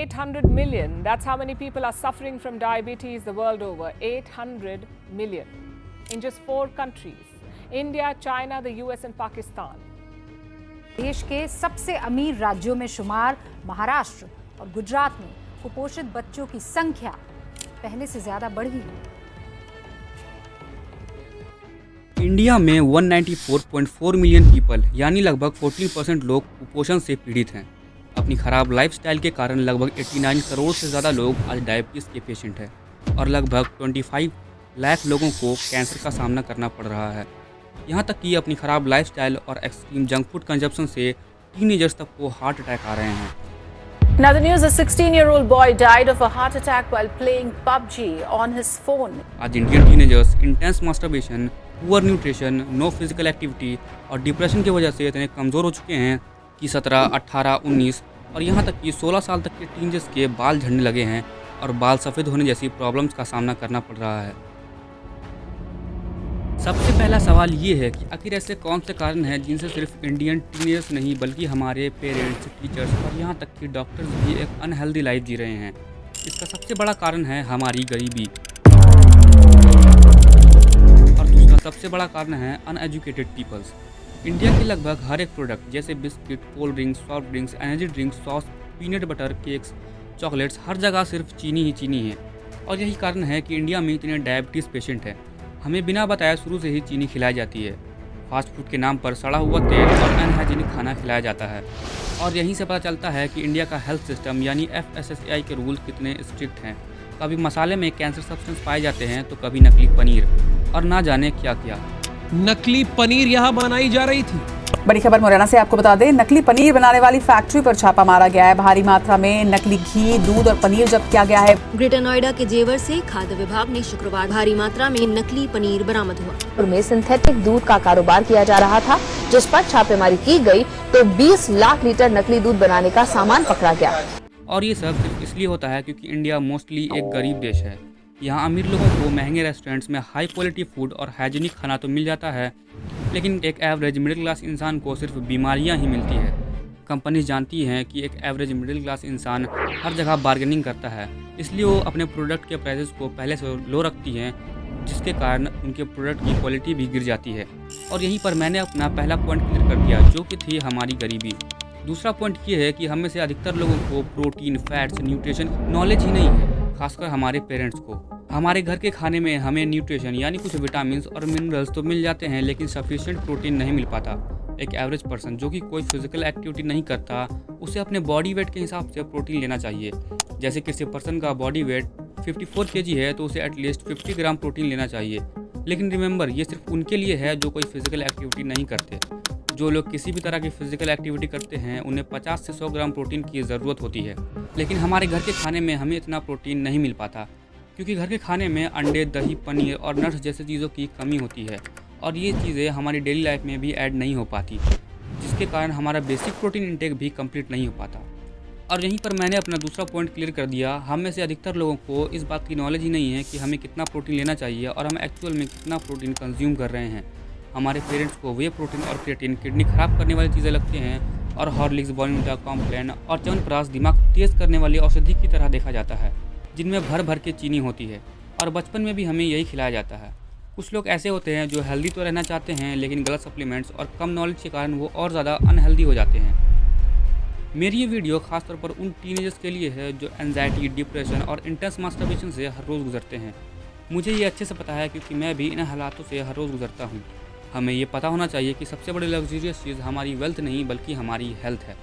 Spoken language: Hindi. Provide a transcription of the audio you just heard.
800 million. That's how many people are suffering from diabetes the world over. 800 million. In just 4 countries. India, China, the US and Pakistan. देश के सबसे अमीर राज्यों में शुमार महाराष्ट्र और गुजरात में कुपोषित बच्चों की संख्या पहले से ज्यादा बढ़ी है। इंडिया में 194.4 मिलियन पीपल यानी लगभग 14% लोग कुपोषण से पीड़ित हैं। अपनी खराब लाइफस्टाइल के कारण लगभग 89 करोड़ से ज़्यादा लोग आज डायबिटीज़ के पेशेंट हैं और लगभग 25 लाख लोगों को कैंसर का सामना करना पड़ रहा है। यहाँ तक कि अपनी खराब लाइफस्टाइल और एक्सट्रीम जंक फूड कंजप्शन से टीनेजर्स तक को हार्ट अटैक आ रहे हैं। In other news, a 16-year-old boy died of a heart attack while playing PUBG on his phone. आज Indian teenagers intense masturbation, poor nutrition, no physical activity और डिप्रेशन की वजह से इतने कमज़ोर हो चुके हैं कि 17, 18, 19 और यहाँ तक कि 16 साल तक के टीनेजर्स के बाल झड़ने लगे हैं और बाल सफ़ेद होने जैसी प्रॉब्लम्स का सामना करना पड़ रहा है। सबसे पहला सवाल ये है कि आखिर ऐसे कौन से कारण हैं जिनसे सिर्फ इंडियन टीनेजर्स नहीं बल्कि हमारे पेरेंट्स, टीचर्स और यहाँ तक कि डॉक्टर्स भी एक अनहेल्दी लाइफ जी रहे हैं। इसका सबसे बड़ा कारण है हमारी गरीबी और दूसरा सबसे बड़ा कारण है अनएजुकेटेड पीपल्स। इंडिया के लगभग हर एक प्रोडक्ट जैसे biscuit, cold drinks, soft drinks, energy drinks, sauce, peanut butter, cakes, chocolates, हर जगह सिर्फ चीनी ही चीनी है और यही कारण है कि इंडिया में इतने डायबिटीज़ पेशेंट हैं। हमें बिना बताए शुरू से ही चीनी खिलाई जाती है। फास्ट फूड के नाम पर सड़ा हुआ तेल और अनहाइजीनिक खाना खिलाया जाता है और यहीं से पता चलता है कि इंडिया का हेल्थ सिस्टम यानी FSSAI के रूल कितने स्ट्रिक्ट हैं। कभी मसाले में कैंसर सब्सटेंस पाए जाते हैं तो कभी नकली पनीर और ना जाने क्या क्या। नकली पनीर यहाँ बनाई जा रही थी। बड़ी खबर मुरैना से आपको बता दें, नकली पनीर बनाने वाली फैक्ट्री पर छापा मारा गया है। भारी मात्रा में नकली घी, दूध और पनीर जब्त किया गया है। ग्रेटर नोएडा के जेवर से खाद्य विभाग ने शुक्रवार भारी मात्रा में नकली पनीर बरामद हुआ। में सिंथेटिक दूध का कारोबार किया जा रहा था, जिस पर छापेमारी की गई तो 20 लाख लीटर नकली दूध बनाने का सामान पकड़ा गया। और ये सब सिर्फ इसलिए होता है क्योंकि इंडिया मोस्टली एक गरीब देश है। यहाँ अमीर लोगों को महंगे रेस्टोरेंट्स में हाई क्वालिटी फूड और हाइजीनिक खाना तो मिल जाता है, लेकिन एक एवरेज मिडिल क्लास इंसान को सिर्फ बीमारियाँ ही मिलती है। कंपनीज जानती हैं कि एक एवरेज मिडिल क्लास इंसान हर जगह बार्गेनिंग करता है, इसलिए वो अपने प्रोडक्ट के प्राइसेस को पहले से लो रखती हैं, जिसके कारण उनके प्रोडक्ट की क्वालिटी भी गिर जाती है। और यहीं पर मैंने अपना पहला पॉइंट क्लियर कर दिया, जो कि थी हमारी गरीबी। दूसरा पॉइंट ये है कि हम में से अधिकतर लोगों को प्रोटीन, फैट्स, न्यूट्रिशन नॉलेज ही नहीं है, खासकर हमारे पेरेंट्स को। हमारे घर के खाने में हमें न्यूट्रिशन यानी कुछ विटामिन्स और मिनरल्स तो मिल जाते हैं, लेकिन सफिशिएंट प्रोटीन नहीं मिल पाता। एक एवरेज पर्सन जो कि कोई फिजिकल एक्टिविटी नहीं करता, उसे अपने बॉडी वेट के हिसाब से प्रोटीन लेना चाहिए। जैसे किसी पर्सन का बॉडी वेट 54 kg है तो उसे एटलीस्ट 50 ग्राम प्रोटीन लेना चाहिए। लेकिन रिमेंबर, ये सिर्फ उनके लिए है जो कोई फिजिकल एक्टिविटी नहीं करते। जो लोग किसी भी तरह की फिजिकल एक्टिविटी करते हैं उन्हें 50 से 100 ग्राम प्रोटीन की ज़रूरत होती है। लेकिन हमारे घर के खाने में हमें इतना प्रोटीन नहीं मिल पाता, क्योंकि घर के खाने में अंडे, दही, पनीर और नट्स जैसे चीज़ों की कमी होती है और ये चीज़ें हमारी डेली लाइफ में भी ऐड नहीं हो पाती, जिसके कारण हमारा बेसिक प्रोटीन इंटेक भी कंप्लीट नहीं हो पाता। और यहीं पर मैंने अपना दूसरा पॉइंट क्लियर कर दिया। हम में से अधिकतर लोगों को इस बात की नॉलेज ही नहीं है कि हमें कितना प्रोटीन लेना चाहिए और हम एक्चुअल में कितना प्रोटीन कंज्यूम कर रहे हैं। हमारे पेरेंट्स को वे प्रोटीन और क्रिएटिन किडनी खराब करने वाली चीज़ें लगती हैं और हॉर्लिक्स, बॉर्नविटा, कॉम्प्लान और च्यवनप्राश दिमाग तेज़ करने वाली औषधि की तरह देखा जाता है, जिनमें भर भर के चीनी होती है और बचपन में भी हमें यही खिलाया जाता है। कुछ लोग ऐसे होते हैं जो हेल्दी तो रहना चाहते हैं, लेकिन गलत सप्लीमेंट्स और कम नॉलेज के कारण वो और ज़्यादा अनहेल्दी हो जाते हैं। मेरी ये वीडियो खासतौर पर उन टीनेजर्स के लिए है जो एंजाइटी, डिप्रेशन और इंटेंस मास्टरबेशन से हर रोज़ गुजरते हैं। मुझे ये अच्छे से पता है क्योंकि मैं भी इन हालातों से हर रोज़ गुजरता हूँ। हमें ये पता होना चाहिए कि सबसे बड़ी लग्जरियस चीज़ हमारी वेल्थ नहीं बल्कि हमारी हेल्थ है।